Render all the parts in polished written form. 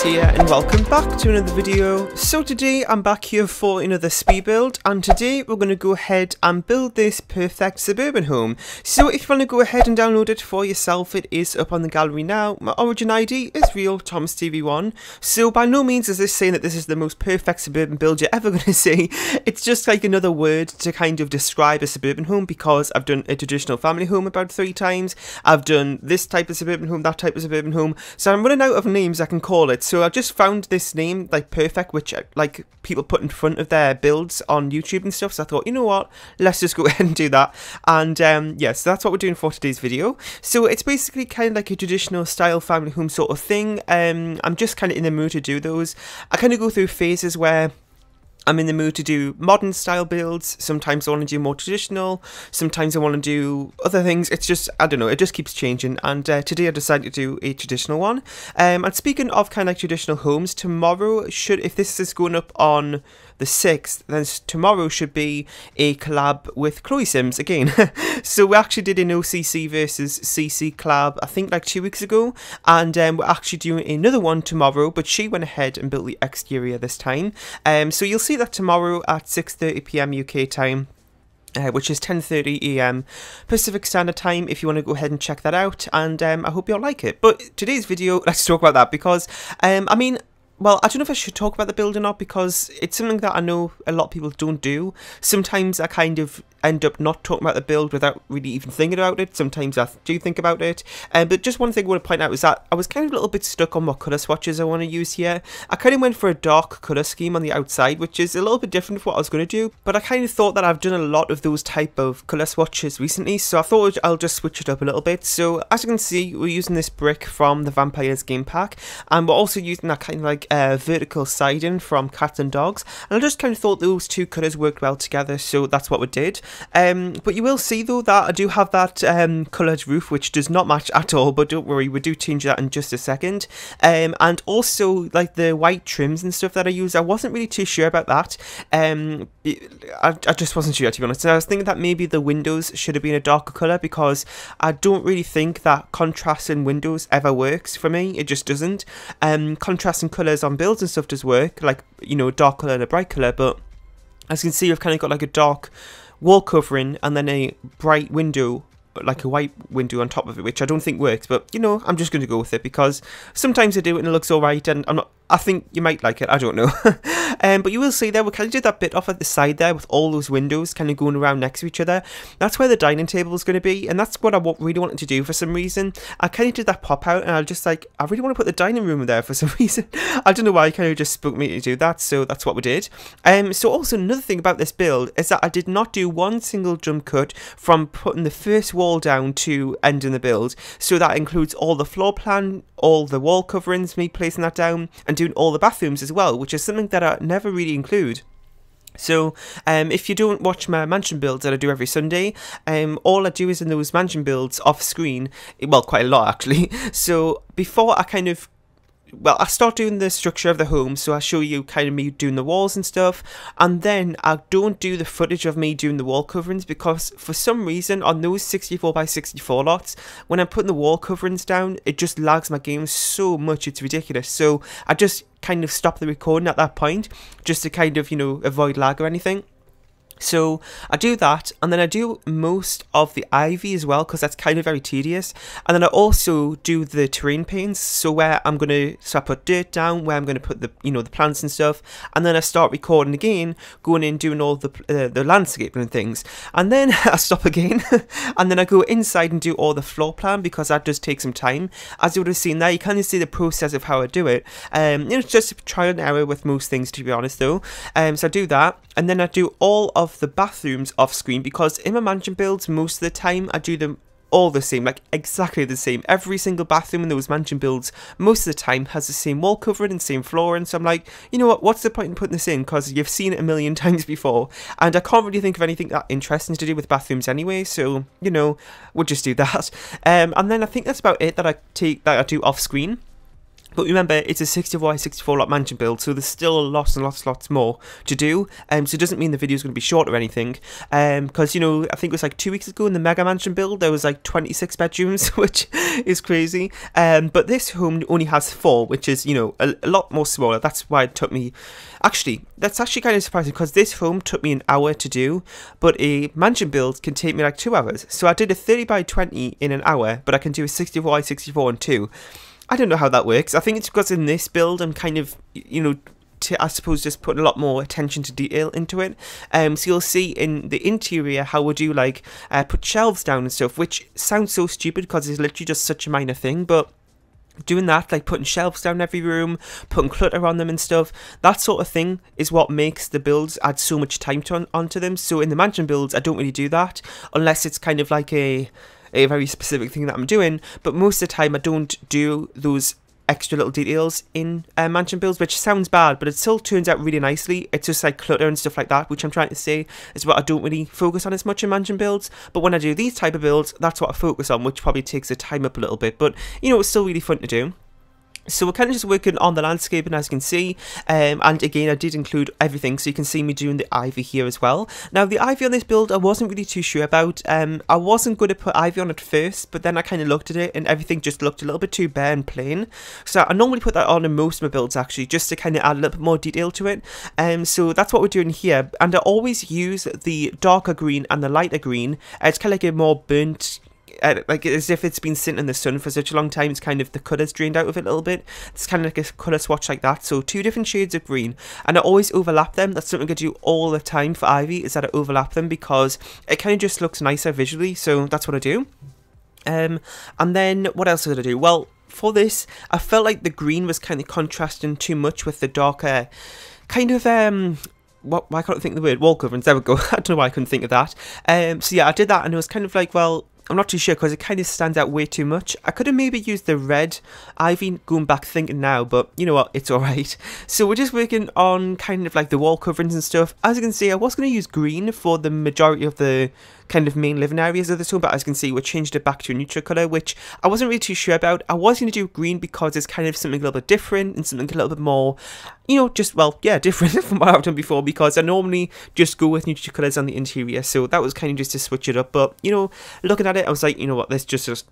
Alex here and welcome back to another video. So today I'm back here for another speed build, and today we're going to go ahead and build this perfect suburban home. So if you want to go ahead and download it for yourself, it is up on the gallery now. My origin ID is real Thomas TV1. So by no means is this saying that this is the most perfect suburban build you're ever going to see. It's just like another word to kind of describe a suburban home, because I've done a traditional family home about 3 times. I've done this type of suburban home, that type of suburban home. So I'm running out of names I can call it. So I just found this name, like perfect, which like people put in front of their builds on YouTube and stuff. So I thought, you know what, let's just go ahead and do that. And yeah, so that's what we're doing for today's video. So it's basically kind of like a traditional style family home sort of thing. I'm just kind of in the mood to do those. I kind of go through phases where I'm in the mood to do modern style builds. Sometimes I want to do more traditional. Sometimes I want to do other things. It's just, I don't know, it just keeps changing. And today I decided to do a traditional one. And speaking of kind of like traditional homes, tomorrow if this is going up on the 6th, then tomorrow should be a collab with Chloe Sims again. So we actually did an OCC versus CC collab, I think like 2 weeks ago, and we're actually doing another one tomorrow, but she went ahead and built the exterior this time. So you'll see that tomorrow at 6:30 PM UK time. Which is 10:30 AM Pacific Standard Time, if you want to go ahead and check that out, and I hope you all like it. But today's video, let's talk about that, because I mean, well, I don't know if I should talk about the build or not, because it's something that I know a lot of people don't do. Sometimes I kind of end up not talking about the build without really even thinking about it. Sometimes I do think about it. But just one thing I want to point out is that I was kind of a little bit stuck on what colour swatches I want to use here. I kind of went for a dark colour scheme on the outside, which is a little bit different from what I was going to do. But I kind of thought that I've done a lot of those type of colour swatches recently, so I thought I'll just switch it up a little bit. So as you can see, we're using this brick from the Vampires game pack, and we're also using that kind of like vertical siding from Cats and Dogs. And I just kind of thought those two colours worked well together, so that's what we did. But you will see though that I do have that coloured roof, which does not match at all, but don't worry, we do change that in just a second. And also like the white trims and stuff that I use, I wasn't really too sure about that. I just wasn't sure, to be honest. And I was thinking that maybe the windows should have been a darker colour, because I don't really think that contrasting windows ever works for me. It just doesn't. Contrasting colours on builds and stuff does work, like, you know, a dark colour and a bright colour, but as you can see, I've kind of got like a dark wall covering and then a bright window, like a white window on top of it, which I don't think works, but you know, I'm just going to go with it because sometimes I do it and it looks alright, and I think you might like it, I don't know. But you will see there, we kind of did that bit off at the side there with all those windows kind of going around next to each other. That's where the dining table is going to be, and that's what I really wanted to do for some reason. I kind of did that pop out, and I was just like, I really want to put the dining room there for some reason. I don't know why, it kind of just spoke me to do that, so that's what we did. So also another thing about this build is that I did not do one single jump cut from putting the first wall down to ending the build. So that includes all the floor plan, all the wall coverings, me placing that down, and doing all the bathrooms as well, which is something that I never really include. So if you don't watch my mansion builds that I do every Sunday, all I do is in those mansion builds off screen, well, quite a lot actually. So before I kind of, well, I start doing the structure of the home, so I show you kind of me doing the walls and stuff, and then I don't do the footage of me doing the wall coverings, because for some reason on those 64x64 lots, when I'm putting the wall coverings down, it just lags my game so much, it's ridiculous. So I just kind of stop the recording at that point, just to kind of, you know, avoid lag or anything. So I do that, and then I do most of the ivy as well, because that's kind of very tedious. And then I also do the terrain paints, so where I'm going to, so I put dirt down, where I'm going to put the, you know, the plants and stuff, and then I start recording again, going in, doing all the landscaping and things, and then I stop again, and then I go inside and do all the floor plan, because that does take some time. As you would have seen there, you kind of see the process of how I do it. You know, it's just a trial and error with most things, to be honest though. So I do that, and then I do all of the bathrooms off screen, because in my mansion builds most of the time I do them all the same, like exactly the same. Every single bathroom in those mansion builds most of the time has the same wall covering and same flooring, so I'm like, you know what, what's the point in putting this in, because you've seen it a million times before, and I can't really think of anything that interesting to do with bathrooms anyway, so you know, we'll just do that. And then I think that's about it that I do off screen. But remember, it's a 64x64 lot mansion build, so there's still lots and lots more to do. So it doesn't mean the video is going to be short or anything. Because, you know, I think it was like 2 weeks ago in the Mega Mansion build, there was like 26 bedrooms, which is crazy. But this home only has 4, which is, you know, a lot more smaller. That's why it took me... Actually, that's actually kind of surprising, because this home took me an hour to do, but a mansion build can take me like 2 hours. So I did a 30x20 in an hour, but I can do a 64x64 in 2. I don't know how that works. I think it's because in this build I'm kind of, you know, I suppose just putting a lot more attention to detail into it. So you'll see in the interior how we do like put shelves down and stuff, which sounds so stupid because it's literally just such a minor thing, but doing that, like putting shelves down every room, putting clutter on them and stuff, that sort of thing is what makes the builds add so much time onto them. So in the mansion builds I don't really do that unless it's kind of like a very specific thing that I'm doing, but most of the time I don't do those extra little details in mansion builds, which sounds bad, but it still turns out really nicely. It's just like clutter and stuff like that, which I'm trying to say is what I don't really focus on as much in mansion builds. But when I do these type of builds, that's what I focus on, which probably takes the time up a little bit, but you know, it's still really fun to do. So we're kind of just working on the landscaping, as you can see, and again I did include everything, so you can see me doing the ivy here as well. Now the ivy on this build I wasn't really too sure about. I wasn't going to put ivy on at first, but then I kind of looked at it and everything just looked a little bit too bare and plain. So I normally put that on in most of my builds actually, just to kind of add a little bit more detail to it. So that's what we're doing here, and I always use the darker green and the lighter green. It's kind of like a more burnt, like as if it's been sitting in the sun for such a long time, it's kind of the colour's drained out of it a little bit. It's kind of like a colour swatch like that, so 2 different shades of green, and I always overlap them. That's something I do all the time for ivy, is that I overlap them because it kind of just looks nicer visually, so that's what I do. And then what else did I do? Well, for this I felt like the green was kind of contrasting too much with the darker kind of why can't I think of the word? Wall coverings, there we go. I don't know why I couldn't think of that. So yeah, I did that and it was kind of like, well, I'm not too sure because it kind of stands out way too much. I could have maybe used the red ivy going back thinking now, but you know what, it's alright. So we're just working on kind of like the wall coverings and stuff. As you can see, I was going to use green for the majority of the kind of main living areas of this home, but as you can see we changed it back to a neutral colour, which I wasn't really too sure about. I was going to do green because it's kind of something a little bit different and something a little bit more, you know, just, well, yeah, different from what I've done before, because I normally just go with neutral colours on the interior, so that was kind of just to switch it up. But you know, looking at it I was like, you know what, this just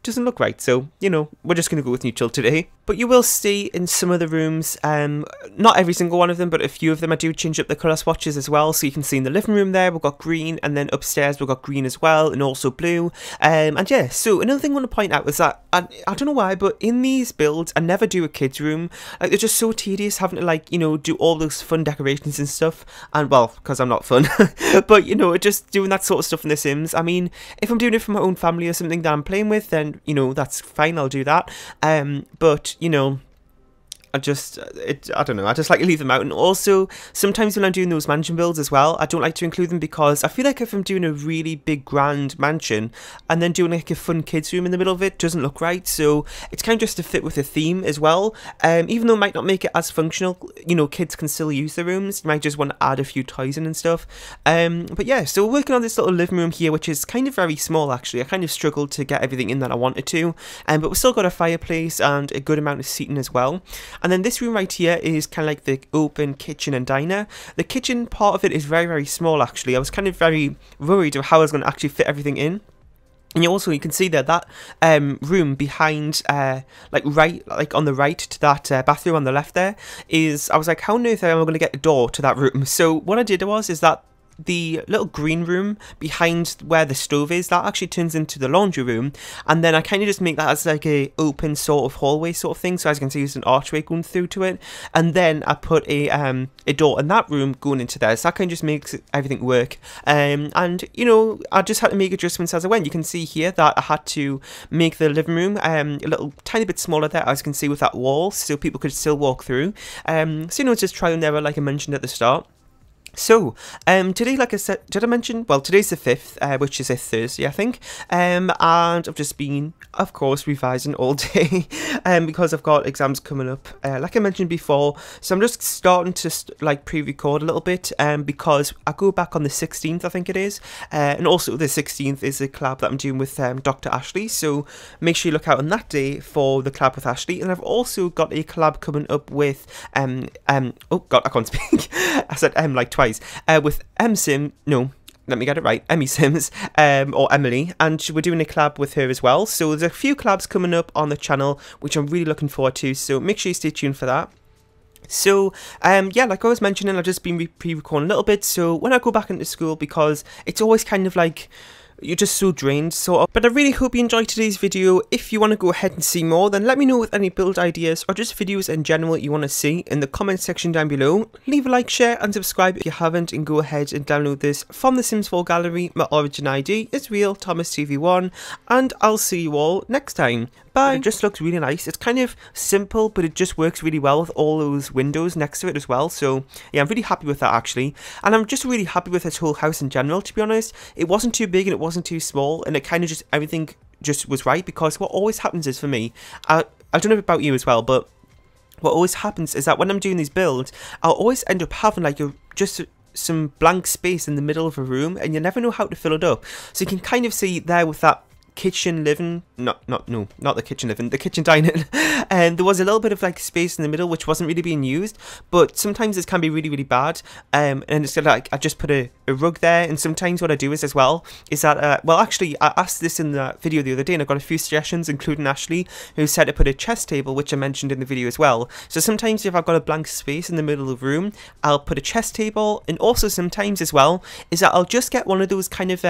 doesn't look right, so you know, we're just going to go with neutral today. But you will see in some of the rooms, not every single one of them, but a few of them I do change up the colour swatches as well. So you can see in the living room there we've got green, and then upstairs we've got green as well, and also blue. And yeah, so another thing I want to point out is that I don't know why, but in these builds I never do a kids room. Like, they're just so tedious having to, like, you know, do all those fun decorations and stuff, and well, because I'm not fun but you know, just doing that sort of stuff in The Sims. I mean, if I'm doing it for my own family or something that I'm playing with, then you know, that's fine, I'll do that. But you know, I don't know, I just like to leave them out. And also, sometimes when I'm doing those mansion builds as well, I don't like to include them because I feel like if I'm doing a really big grand mansion and then doing like a fun kids room in the middle of it, doesn't look right. So it's kind of just to fit with the theme as well. Even though it might not make it as functional, you know, kids can still use the rooms. You might just want to add a few toys in and stuff. But yeah, so we're working on this little living room here, which is kind of very small actually. I kind of struggled to get everything in that I wanted to, but we've still got a fireplace and a good amount of seating as well. And then this room right here is kind of like the open kitchen and diner. The kitchen part of it is very, very small actually. I was kind of very worried of how I was going to actually fit everything in. And you can see there that room behind, like on the right to that bathroom on the left there is, I was like, how on earth am I going to get a door to that room? So what I did is that the little green room behind where the stove is, that actually turns into the laundry room, and then I kind of just make that as like a open sort of hallway sort of thing, so as you can see there's an archway going through to it, and then I put a door in that room going into there, so that kind of just makes everything work. And you know, I just had to make adjustments as I went. You can see here that I had to make the living room a little tiny bit smaller there, as you can see, with that wall, so people could still walk through. So you know, it's just trial and error like I mentioned at the start. So, today, like I said, did I mention? Well, today's the 5th, which is a Thursday, I think. And I've just been, of course, revising all day, because I've got exams coming up, like I mentioned before. So I'm just starting to like pre-record a little bit, because I go back on the 16th, I think it is, and also the 16th is a collab that I'm doing with Dr. Ashley. So make sure you look out on that day for the collab with Ashley. And I've also got a collab coming up with oh God, I can't speak. I said like twice. With let me get it right, Emmy Sims, or Emily, and we're doing a collab with her as well. So there's a few collabs coming up on the channel, which I'm really looking forward to, so make sure you stay tuned for that. So, yeah, like I was mentioning, I've just been pre-recording a little bit, so when I go back into school, because it's always kind of like, you're just so drained, but I really hope you enjoyed today's video. If you want to go ahead and see more, then let me know with any build ideas or just videos in general you want to see in the comment section down below. Leave a like, share and subscribe if you haven't, and go ahead and download this from the Sims 4 gallery. My origin ID is real Thomas TV1, and I'll see you all next time. Bye. It just looks really nice. It's kind of simple, but it just works really well with all those windows next to it as well. So yeah, I'm really happy with that actually. And I'm just really happy with this whole house in general, to be honest. It wasn't too big and it wasn't too small, and it kind of just, everything just was right, because what always happens is, for me, I don't know about you as well, but what always happens is that when I'm doing these builds, I'll always end up having like just some blank space in the middle of a room, and you never know how to fill it up. So you can kind of see there with that kitchen living, not the kitchen living, the kitchen dining, and there was a little bit of like space in the middle which wasn't really being used. But sometimes this can be really, really bad, and it's like I just put a rug there. And sometimes what I do is as well is that well, actually I asked this in the video the other day, and I got a few suggestions, including Ashley, who said to put a chess table, which I mentioned in the video as well. So sometimes if I've got a blank space in the middle of the room, I'll put a chess table. And also sometimes as well is that I'll just get one of those kind of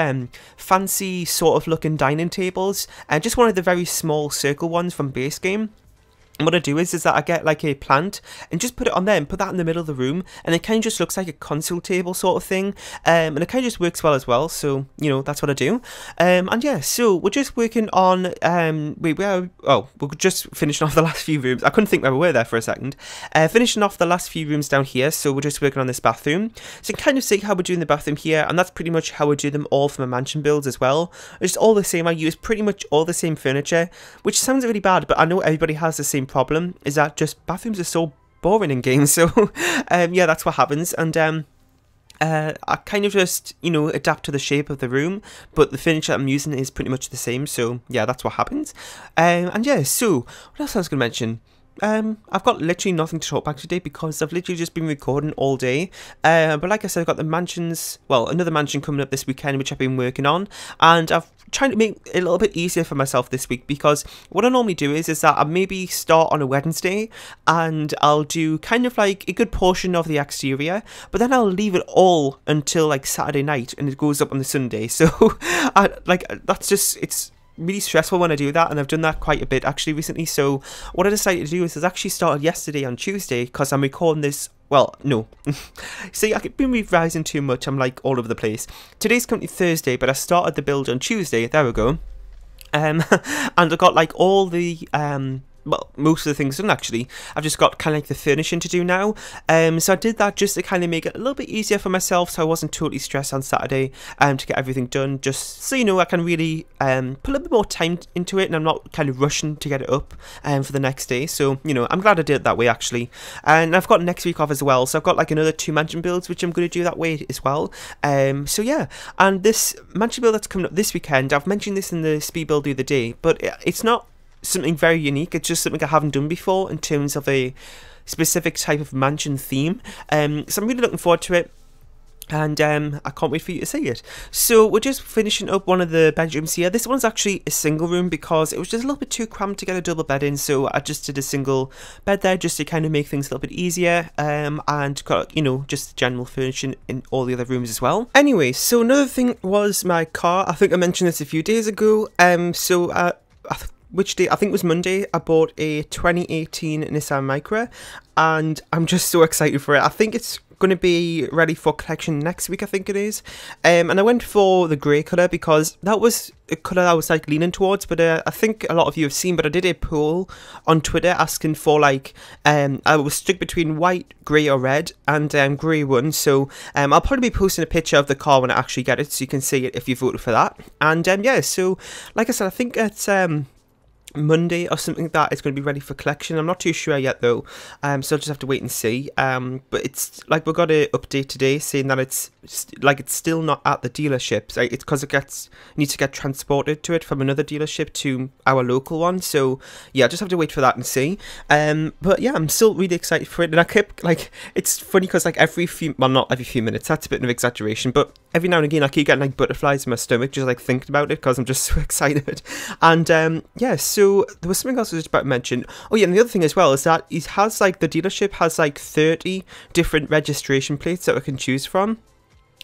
fancy sort of looking dining tables, and just one of the very small circle ones from base game. And what I do is that I get like a plant and just put it on there and put that in the middle of the room, and it kind of just looks like a console table sort of thing, and it kind of just works well as well. So you know, that's what I do. And yeah, so we're just working on we're just finishing off the last few rooms. I couldn't think where we were there for a second. Finishing off the last few rooms down here, so we're just working on this bathroom. So you can kind of see how we're doing the bathroom here, and that's pretty much how we do them all for my mansion builds as well. It's all the same. I use pretty much all the same furniture, which sounds really bad, but I know everybody has the same problem, is that just bathrooms are so boring in games. So yeah, that's what happens. And I kind of just, you know, adapt to the shape of the room, but the furniture I'm using is pretty much the same. So yeah, that's what happens. And yeah, so what else I was going to mention? I've got literally nothing to talk about today, because I've literally just been recording all day. But like I said, I've got the mansions, well, another mansion coming up this weekend, which I've been working on, and I've trying to make it a little bit easier for myself this week, because what I normally do is that I maybe start on a Wednesday and I'll do kind of like a good portion of the exterior, but then I'll leave it all until like Saturday night, and it goes up on the Sunday. So that's just, it's really stressful when I do that, and I've done that quite a bit actually recently. So what I decided to do is I actually started yesterday on Tuesday, because I'm recording this, well, no, see, I've been revising too much, I'm like all over the place. Today's currently Thursday, but I started the build on Tuesday, there we go. And I got like all the well, most of the things done actually. I've just got kind of like the furnishing to do now. So I did that just to kind of make it a little bit easier for myself, so I wasn't totally stressed on Saturday to get everything done, just so you know I can really put a little bit more time into it, and I'm not kind of rushing to get it up for the next day. So you know, I'm glad I did it that way actually. And I've got next week off as well, so I've got like another 2 mansion builds which I'm going to do that way as well. So yeah, and this mansion build that's coming up this weekend, I've mentioned this in the speed build the other day, but it's not something very unique. It's just something I haven't done before in terms of a specific type of mansion theme. So I'm really looking forward to it, and I can't wait for you to see it. So we're just finishing up one of the bedrooms here. This one's actually a single room, because it was just a little bit too cramped to get a double bed in, so I just did a single bed there just to kind of make things a little bit easier, and got, you know, just general furnishing in all the other rooms as well. Anyway, so another thing was my car. I think I mentioned this a few days ago. which day, I think it was Monday, I bought a 2018 Nissan Micra, and I'm just so excited for it. I think it's going to be ready for collection next week, I think it is. And I went for the grey colour because that was a colour I was like leaning towards, but I think a lot of you have seen, but I did a poll on Twitter asking for like, I was stuck between white, grey or red, and grey one, so I'll probably be posting a picture of the car when I actually get it, so you can see it if you voted for that. And yeah, so like I said, I think it's Monday or something like that it's going to be ready for collection. I'm not too sure yet though, so I'll just have to wait and see. But it's like we got an update today saying that it's still not at the dealership. So it's because it needs to get transported to it from another dealership to our local one. So yeah, I just have to wait for that and see. But yeah, I'm still really excited for it, and I keep like, it's funny because like not every few minutes, that's a bit of an exaggeration, but every now and again I keep getting like butterflies in my stomach just like thinking about it because I'm just so excited. And yeah, so there was something else I was just about to mention. Oh yeah, and the other thing as well is that it has like, the dealership has like 30 different registration plates that we can choose from.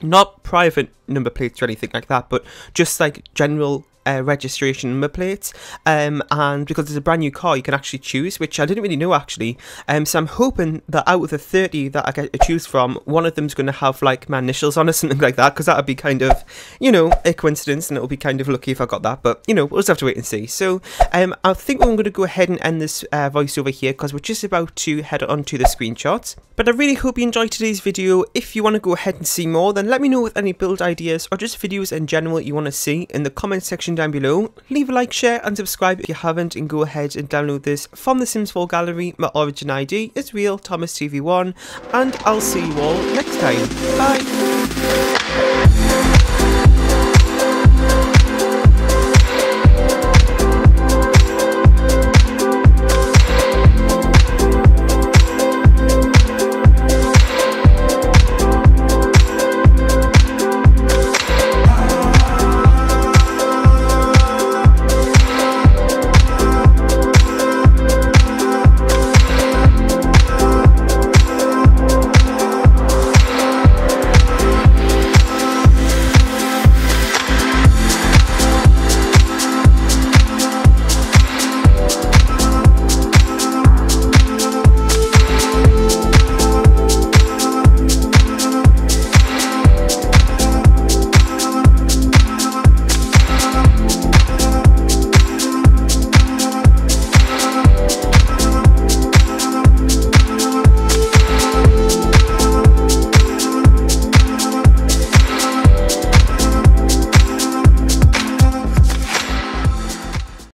Not private number plates or anything like that, but just like general registration number plates, and because it's a brand new car you can actually choose, which I didn't really know actually. So I'm hoping that out of the 30 that I get to choose from, one of them's going to have like my initials on or something like that, because that would be kind of, you know, a coincidence, and it would be kind of lucky if I got that, but you know, we'll just have to wait and see. So I think I'm going to go ahead and end this voiceover here because we're just about to head on to the screenshots. But I really hope you enjoyed today's video. If you want to go ahead and see more, then let me know with any build ideas or just videos in general you want to see in the comment section down below. Leave a like, share and subscribe if you haven't, and go ahead and download this from the Sims 4 gallery. My origin ID is real Thomas TV1, and I'll see you all next time. Bye!